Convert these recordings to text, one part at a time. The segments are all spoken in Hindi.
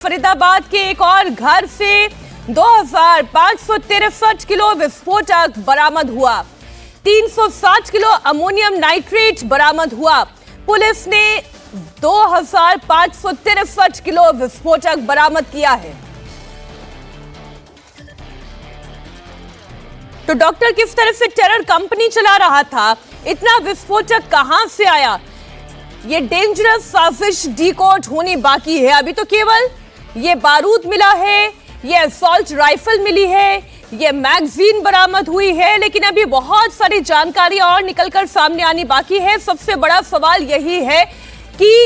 फरीदाबाद के एक और घर से 2563 किलो विस्फोटक बरामद हुआ। 360 किलो अमोनियम नाइट्रेट बरामद हुआ। पुलिस ने 2563 किलो विस्फोटक बरामद किया है। तो डॉक्टर किस तरह से टेरर कंपनी चला रहा था, इतना विस्फोटक कहां से आया, ये डेंजरस साजिश डीकोड होनी बाकी है। अभी तो केवल ये बारूद मिला है, ये असॉल्ट राइफल मिली है, ये मैगजीन बरामद हुई है, लेकिन अभी बहुत सारी जानकारी और निकलकर सामने आनी बाकी है। सबसे बड़ा सवाल यही है कि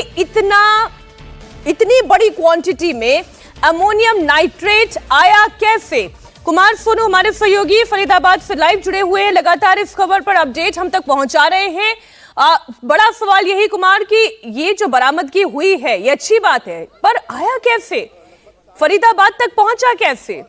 इतनी बड़ी क्वांटिटी में अमोनियम नाइट्रेट आया कैसे। कुमार सोनू हमारे सहयोगी फरीदाबाद से लाइव जुड़े हुए हैं, लगातार इस खबर पर अपडेट हम तक पहुंचा रहे हैं। बड़ा सवाल यही कुमार कि ये जो बरामदगी हुई है ये अच्छी बात है, पर आया कैसे, फरीदाबाद तक पहुंचा कैसे?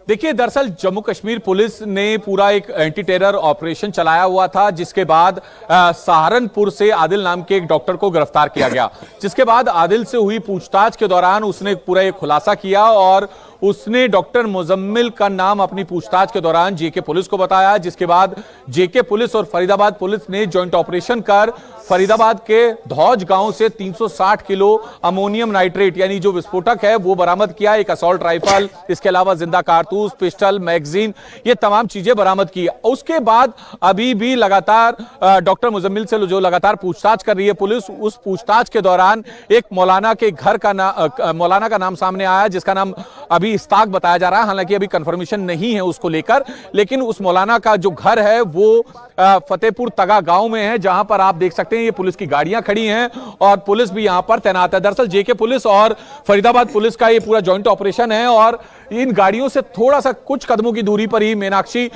देखिए, दरअसल जम्मू कश्मीर पुलिस ने पूरा एक एंटी टेरर ऑपरेशन चलाया हुआ था, जिसके बाद सहारनपुर से आदिल नाम के एक डॉक्टर को गिरफ्तार किया गया। जिसके बाद आदिल से हुई पूछताछ के दौरान उसने पूरा एक खुलासा किया और उसने डॉक्टर मुजम्मिल का नाम अपनी पूछताछ के दौरान जेके पुलिस को बताया। जिसके बाद जेके पुलिस और फरीदाबाद पुलिस ने जॉइंट ऑपरेशन कर फरीदाबाद के धौज गांव से 360 किलो अमोनियम नाइट्रेट यानी जो विस्फोटक है वो बरामद किया। एक असॉल्ट राइफल, इसके अलावा जिंदा कारतूस, पिस्टल, मैगजीन, ये तमाम चीजें बरामद की। उसके बाद अभी भी लगातार डॉक्टर मुजम्मिल से जो लगातार पूछताछ कर रही है पुलिस, उस पूछताछ के दौरान एक मौलाना के घर का मौलाना का नाम सामने आया, जिसका नाम अभी इस्ताक बताया जा रहा है। हालांकि अभी कंफर्मेशन नहीं है उसको लेकर, लेकिन उस मौलाना का जो घर है वो फतेहपुर तगा गांव में है, जहां पर आप देख सकते हैं ये पुलिस की गाड़ियां खड़ी हैं और पुलिस भी यहां पर तैनात है। दरअसल जेके पुलिस और फरीदाबाद पुलिस का ये पूरा जॉइंट ऑपरेशन है और इन गाड़ियों से थोड़ा सा कुछ कदमों की दूरी पर ही मीनाक्षी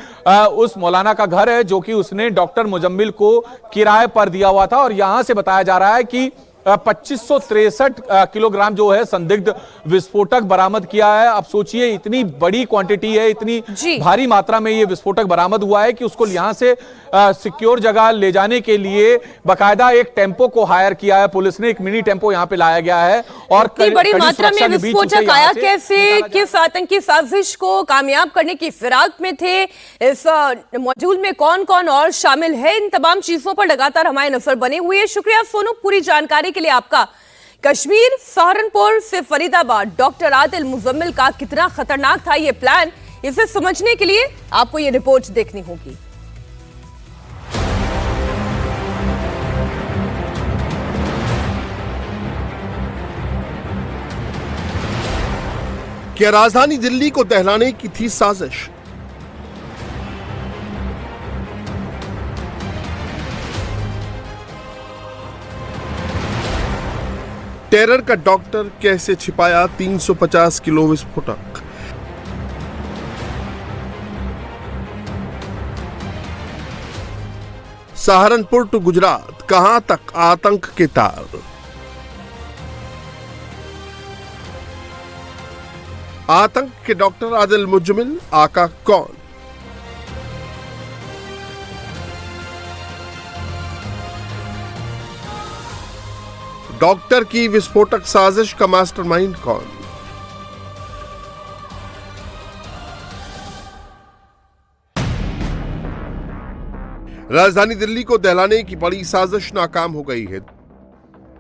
उस मौलाना का घर है, जो कि उसने डॉक्टर मुजम्मिल को किराए पर दिया हुआ था। और यहां से बताया जा रहा है कि 2563 किलोग्राम जो है संदिग्ध विस्फोटक बरामद किया है। अब सोचिए, इतनी बड़ी क्वांटिटी है, इतनी भारी मात्रा में ये विस्फोटक बरामद हुआ है कि उसको यहां से सिक्योर जगह ले जाने के लिए बकायदा एक टेम्पो को हायर किया है पुलिस ने। एक मिनी टेम्पो यहां पे लाया गया है और बड़ी मात्रा में विस्फोटक आया कैसे, किस आतंकी साजिश को कामयाब करने की फिराक में थे, इस मॉड्यूल में कौन कौन और शामिल है, इन तमाम चीजों पर लगातार हमारी नजर बनी हुई है। शुक्रिया सोनू पूरी जानकारी के लिए आपका। कश्मीर सहारनपुर से फरीदाबाद, डॉक्टर आदिल मुजम्मिल का कितना खतरनाक था ये प्लान, इसे समझने के लिए आपको ये रिपोर्ट देखनी होगी। क्या राजधानी दिल्ली को दहलाने की थी साजिश? टेरर का डॉक्टर कैसे छिपाया 350 किलो विस्फोटक? सहारनपुर टू गुजरात, कहां तक आतंक के तार? आतंक के डॉक्टर आदिल मुजम्मिल, आका कौन? डॉक्टर की विस्फोटक साजिश का मास्टरमाइंड कौन? राजधानी दिल्ली को दहलाने की बड़ी साजिश नाकाम हो गई है।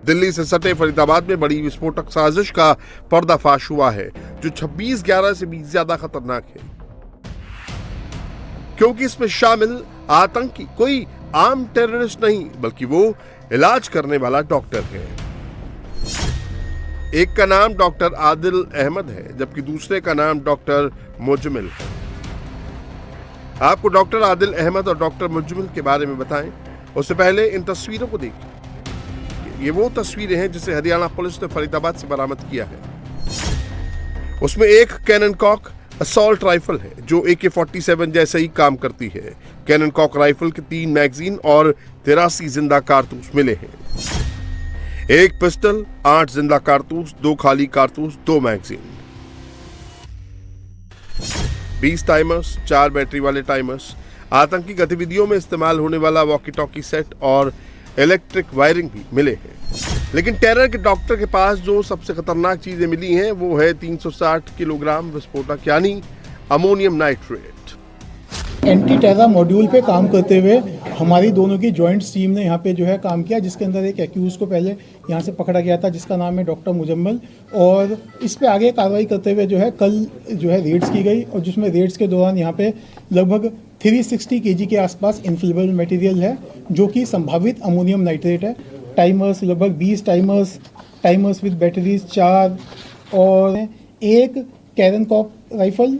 दिल्ली से सटे फरीदाबाद में बड़ी विस्फोटक साजिश का पर्दाफाश हुआ है, जो 26/11 से भी ज्यादा खतरनाक है, क्योंकि इसमें शामिल आतंकी कोई आम टेररिस्ट नहीं, बल्कि वो इलाज करने वाला डॉक्टर है। एक का नाम डॉक्टर आदिल अहमद है, जबकि दूसरे का नाम डॉक्टर मुजम्मिल है। आपको डॉक्टर आदिल अहमद और डॉक्टर मुजम्मिल के बारे में बताएं, उससे पहले इन तस्वीरों को देखिए। ये वो तस्वीरें हैं जिसे हरियाणा पुलिस ने फरीदाबाद से बरामद किया है। उसमें एक कैनन कॉक असॉल्ट राइफल है, जो AK-47 जैसे ही काम करती है। कैनन कॉक राइफल के 3 मैगजीन और 83 जिंदा कारतूस मिले हैं। एक पिस्टल, 8 जिंदा कारतूस, 2 खाली कारतूस, 2 मैगजीन, 20 टाइमर्स, 4 बैटरी वाले टाइमर्स, आतंकी गतिविधियों में इस्तेमाल होने वाला वॉकी टॉकी सेट और इलेक्ट्रिक वायरिंग भी मिले हैं। लेकिन टेरर के डॉक्टर के पास जो सबसे खतरनाक चीजें मिली हैं वो है 360 किलोग्राम विस्फोटक यानी ammonium nitrate. Anti terror module पे काम करते हुए हमारी दोनों की जॉइंट टीम ने यहाँ पे जो है काम किया, जिसके अंदर एक एक्यूज को पहले यहाँ से पकड़ा गया था जिसका नाम है डॉक्टर मुजम्मिल, और इस पे आगे कार्रवाई करते हुए जो है कल जो है रेड्स की गई, और जिसमें रेड्स के दौरान यहाँ पे लगभग 360 kg के आसपास इन्फ्लेमेबल मटेरियल है जो कि संभावित अमोनियम नाइट्रेट है। टाइमर्स लगभग 20 टाइमर्स विद बैटरीज 4 और एक कैरन कॉप rifle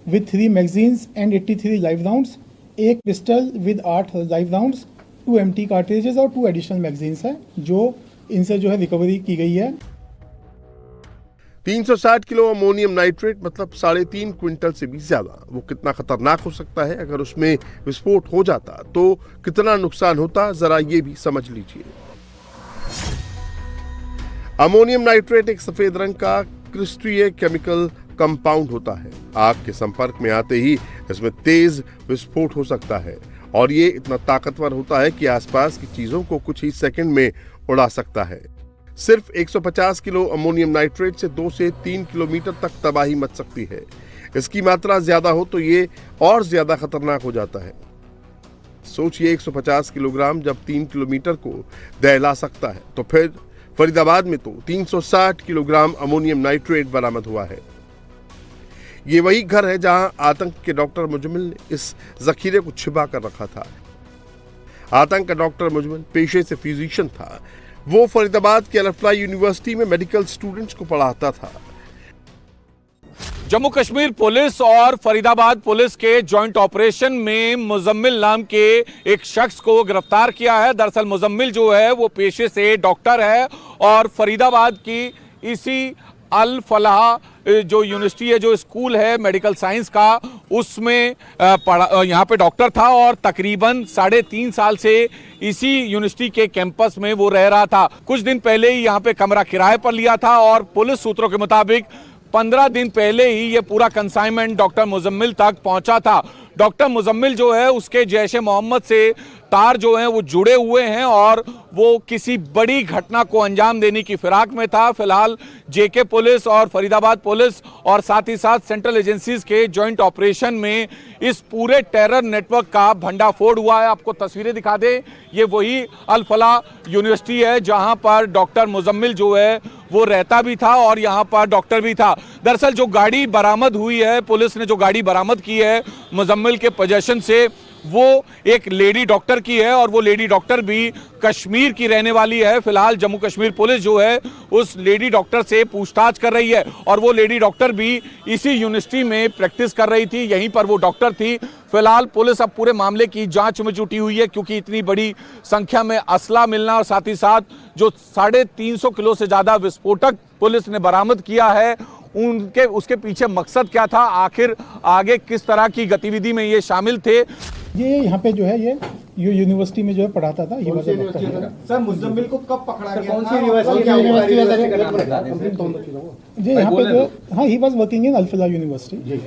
with 3 magazines and 83 live rounds, एक pistol with 8 live rounds, 2 empty cartridges और 2 additional magazines है जो इनसे जो है रिकवरी की गई है। 360 किलो अमोनियम नाइट्रेट मतलब 3.5 क्विंटल से भी ज्यादा। वो कितना खतरनाक हो सकता है, अगर उसमें विस्फोट हो जाता तो कितना नुकसान होता, जरा ये भी समझ लीजिए। अमोनियम नाइट्रेट एक सफेद रंग का क्रिस्टलीय केमिकल कंपाउंड होता है। आग के संपर्क में आते ही इसमें तेज विस्फोट हो सकता है और ये इतना ताकतवर होता है कि आसपास की चीजों को कुछ ही सेकंड में उड़ा सकता है। सिर्फ 150 किलो अमोनियम नाइट्रेट से 2 से 3 किलोमीटर तक तबाही मच सकती है। इसकी मात्रा ज्यादा हो तो ये और ज्यादा खतरनाक हो जाता है। सोचिए 150 किलोग्राम जब 3 किलोमीटर को दहला सकता है तो फिर फरीदाबाद में तो 360 किलोग्राम अमोनियम नाइट्रेट बरामद हुआ है। ये वही घर है जहां आतंक के डॉक्टर मुजम्मिल ने इस जखीरे को छिपा कर रखा था। आतंक का डॉक्टर मुजम्मिल पेशे से फिजिशियन था। वो फरीदाबाद के अल-फलाह यूनिवर्सिटी में मेडिकल स्टूडेंट्स को पढ़ाता था। जम्मू कश्मीर पुलिस और फरीदाबाद पुलिस के जॉइंट ऑपरेशन में मुजम्मिल नाम के एक शख्स को गिरफ्तार किया है। दरअसल मुजम्मिल जो है वो पेशे से डॉक्टर है और फरीदाबाद की इसी अल फलाह जो यूनिवर्सिटी है, जो स्कूल है मेडिकल साइंस का, उसमें यहाँ पे डॉक्टर था और तकरीबन 3.5 साल से इसी यूनिवर्सिटी के कैंपस में वो रह रहा था। कुछ दिन पहले ही यहाँ पे कमरा किराए पर लिया था और पुलिस सूत्रों के मुताबिक 15 दिन पहले ही ये पूरा कंसाइनमेंट डॉक्टर मुजम्मिल तक पहुंचा था। डॉक्टर मुजम्मिल जो है उसके जैश ए मोहम्मद से तार जो हैं वो जुड़े हुए हैं और वो किसी बड़ी घटना को अंजाम देने की फिराक में था। फिलहाल जेके पुलिस और फरीदाबाद पुलिस और साथ ही साथ सेंट्रल एजेंसीज के जॉइंट ऑपरेशन में इस पूरे टेरर नेटवर्क का भंडाफोड़ हुआ है। आपको तस्वीरें दिखा दें, ये वही अल फलाह यूनिवर्सिटी है जहां पर डॉक्टर मुजम्मिल जो है वो रहता भी था और यहाँ पर डॉक्टर भी था। दरअसल जो गाड़ी बरामद हुई है, पुलिस ने जो गाड़ी बरामद की है मुजम्मिल के पोजेशन से, वो एक लेडी डॉक्टर की है और वो लेडी डॉक्टर भी कश्मीर की रहने वाली है। फिलहाल जम्मू कश्मीर पुलिस जो है उस लेडी डॉक्टर से पूछताछ कर रही है और वो लेडी डॉक्टर भी इसी यूनिवर्सिटी में प्रैक्टिस कर रही थी, यहीं पर वो डॉक्टर थी। फिलहाल पुलिस अब पूरे मामले की जांच में जुटी हुई है क्योंकि इतनी बड़ी संख्या में असला मिलना और साथ ही साथ जो 350 किलो से ज्यादा विस्फोटक पुलिस ने बरामद किया है, उसके पीछे मकसद क्या था, आखिर आगे किस तरह की गतिविधि में ये शामिल थे। ये यहाँ पे जो है ये यूनिवर्सिटी में जो है पढ़ाता था। ये सर मुजम्मिल को कब पकड़ा गया? कौन सी यूनिवर्सिटी? जी यहाँ पे जो, हाँ, he was working in Al Falah university.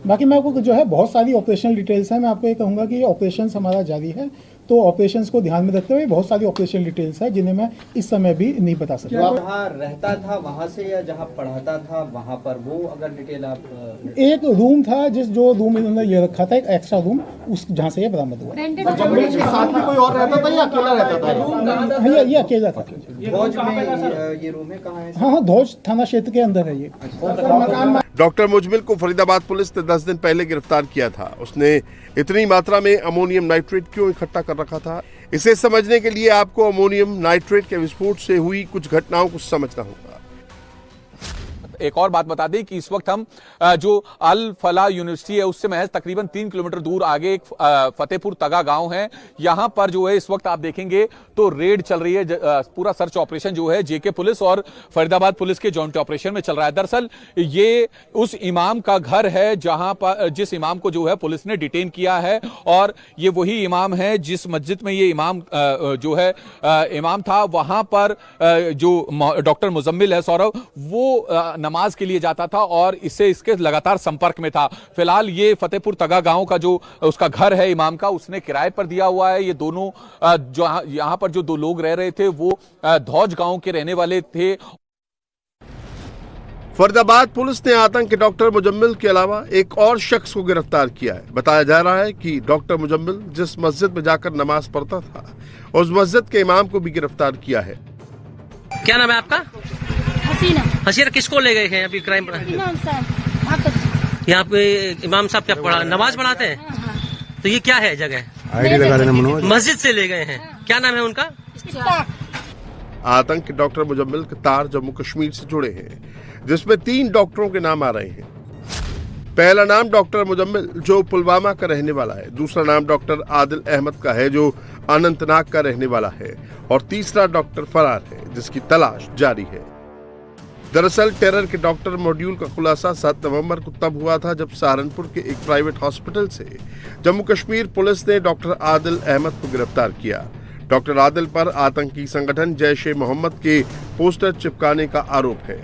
बाकी मैं आपको जो है बहुत सारी ऑपरेशनल डिटेल्स हैं। मैं आपको ये कहूँगा कि ये ऑपरेशन हमारा जारी है, तो ऑपरेशंस को ध्यान में रखते हुए बहुत सारी ऑपरेशनल डिटेल्स है जिन्हें मैं इस समय भी नहीं बता सकता। जहाँ रहता था वहाँ से या जहाँ पढ़ाता था वहाँ पर, वो अगर डिटेल आप? एक रूम था जो रूम इन्होंने ये रखा था, एक एक्स्ट्रा रूम, उस जहाँ से ये बरामद हुआ। साथ में कोई और रहता था या अकेला रहता था? ये अकेला था। धौज में ये रूम है, कहाँ है? हाँ, धौज थाना क्षेत्र के अंदर है ये। डॉक्टर मुजम्मिल को फरीदाबाद पुलिस ने 10 दिन पहले गिरफ्तार किया था। उसने इतनी मात्रा में अमोनियम नाइट्रेट क्यों इकट्ठा कर रखा था, इसे समझने के लिए आपको अमोनियम नाइट्रेट के विस्फोट से हुई कुछ घटनाओं को समझना होगा। एक और बात बता दें कि इस वक्त हम जो अल फलाह यूनिवर्सिटी है उससे महज तकरीबन 3 किलोमीटर दूर आगे एक फतेहपुर तगा गांव है। यहां पर जो है इस वक्त आप देखेंगे तो रेड चल रही है। पूरा सर्च ऑपरेशन जो है जेके पुलिस और फरीदाबाद पुलिस के जॉइंट ऑपरेशन में चल रहा है। दरअसल ये उस इमाम का घर है जहां पर जिस इमाम को जो है पुलिस ने डिटेन किया है और ये वही इमाम है जिस मस्जिद में ये इमाम जो है इमाम था। वहां पर जो डॉक्टर मुजम्मिल है, सौरभ, वो नमाज के लिए जाता था और इससे इसके लगातार संपर्क में था। फिलहाल ये फतेहपुर तगा गांव का जो उसका घर है इमाम का, उसने किराए पर दिया हुआ है। ये दोनों जो यहाँ पर जो दो लोग रह रहे थे वो धौज गांव के रहने वाले थे। फरीदाबाद पुलिस ने आतंक के डॉक्टर मुजम्मिल के अलावा एक और शख्स को गिरफ्तार किया है। बताया जा रहा है कि डॉक्टर मुजम्मिल जिस मस्जिद में जाकर नमाज पढ़ता था उस मस्जिद के इमाम को भी गिरफ्तार किया है। क्या नाम है आपका? हसीना। हसीना किसको ले गए हैं अभी क्राइम? इमाम साहब। यहाँ पे इमाम साहब क्या पढ़ा नमाज पढ़ाते हैं? तो ये क्या है जगह? आईडी लगा देना मनोज। मस्जिद से ले गए हैं। क्या नाम है उनका? आतंक के डॉक्टर मुजम्मिल के तार जम्मू कश्मीर से जुड़े हैं, जिसमें 3 डॉक्टरों के नाम आ रहे हैं। पहला नाम डॉक्टर मुजम्मिल जो पुलवामा का रहने वाला है, दूसरा नाम डॉक्टर आदिल अहमद का है जो अनंतनाग का रहने वाला है और तीसरा डॉक्टर फरार है जिसकी तलाश जारी है। दरअसल टेरर के डॉक्टर मॉड्यूल का खुलासा 7 नवंबर को तब हुआ था जब सहारनपुर के एक प्राइवेट हॉस्पिटल से जम्मू कश्मीर पुलिस ने डॉक्टर आदिल अहमद को गिरफ्तार किया। डॉक्टर आदिल पर आतंकी संगठन जैश-ए-मोहम्मद के पोस्टर चिपकाने का आरोप है।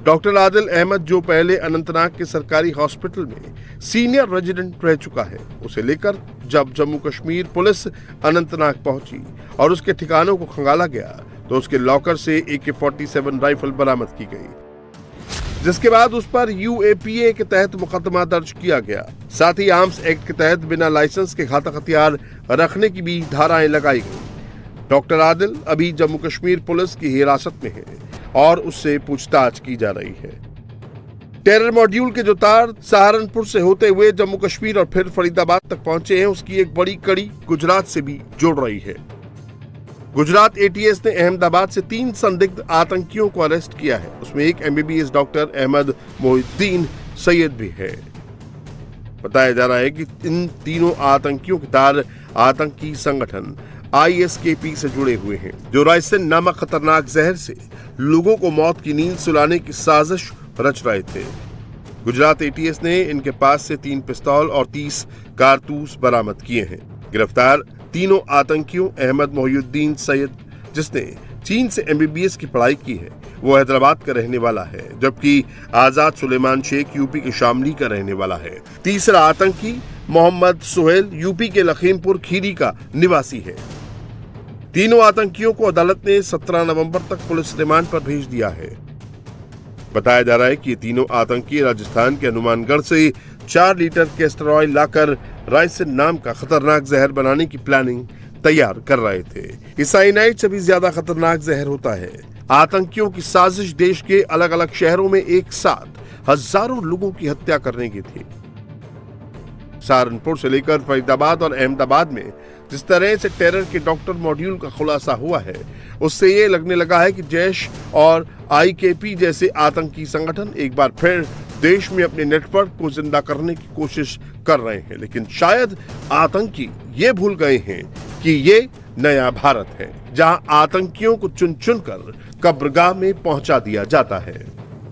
डॉक्टर आदिल अहमद जो पहले अनंतनाग के सरकारी हॉस्पिटल में सीनियर रेजिडेंट रह चुका है, उसे लेकर जब जम्मू कश्मीर पुलिस अनंतनाग पहुंची और उसके ठिकानों को खंगाला गया तो उसके लॉकर से AK-47 राइफल बरामद की गई, जिसके बाद उस पर UAPA के तहत मुकदमा दर्ज किया गया। साथ ही आर्म्स एक्ट के तहत बिना लाइसेंस के घातक हथियार रखने की भी धाराएं लगाई गई। डॉक्टर आदिल अभी जम्मू कश्मीर पुलिस की हिरासत में है और उससे पूछताछ की जा रही है। टेरर मॉड्यूल के जो तार सहारनपुर से होते हुए जम्मू कश्मीर और फिर फरीदाबाद तक पहुंचे हैं, उसकी एक बड़ी कड़ी गुजरात से भी जुड़ रही है। गुजरात ATS ने अहमदाबाद से 3 संदिग्ध आतंकियों को अरेस्ट किया है। उसमें एक MBBS डॉक्टर अहमद मोहिउद्दीन सैयद भी है। बताया जा रहा है कि इन तीनों आतंकियों के तार आतंकी संगठन ISKP से जुड़े हुए हैं, जो राइसिन नामक खतरनाक जहर से लोगों को मौत की नींद सुलाने की साजिश रच रहे थे। गुजरात ATS ने इनके पास से 3 पिस्तौल और 30 कारतूस बरामद किए हैं। गिरफ्तार तीनों आतंकियों अहमद मोहिउद्दीन सैयद, जिसने चीन से MBBS की पढ़ाई की है, वो हैदराबाद का रहने वाला है, जबकि आजाद सुलेमान शेख यूपी के शामली का रहने वाला है। तीसरा आतंकी मोहम्मद सुहेल यूपी के लखीमपुर खीरी का निवासी है। तीनों आतंकियों को अदालत ने 17 नवंबर तक पुलिस रिमांड पर भेज दिया है। बताया जा रहा है कि ये तीनों आतंकी राजस्थान के हनुमानगढ़ से 4 लीटर कैस्टर ऑयल लाकर राइसिन नाम का खतरनाक जहर बनाने की प्लानिंग तैयार कर रहे थे। ये साइनाइड से भी ज्यादा खतरनाक जहर होता है। आतंकियों की साजिश देश के अलग अलग शहरों में एक साथ हजारों लोगों की हत्या करने की थी। सहारनपुर से लेकर फरीदाबाद और अहमदाबाद में जिस तरह से टेरर के डॉक्टर मॉड्यूल का खुलासा हुआ है, उससे ये लगने लगा है कि जैश और IKP जैसे आतंकी संगठन एक बार फिर देश में अपने नेटवर्क को जिंदा करने की कोशिश कर रहे हैं। लेकिन शायद आतंकी ये भूल गए हैं कि ये नया भारत है, जहां आतंकियों को चुन चुन कर कब्रगाह में पहुंचा दिया जाता है।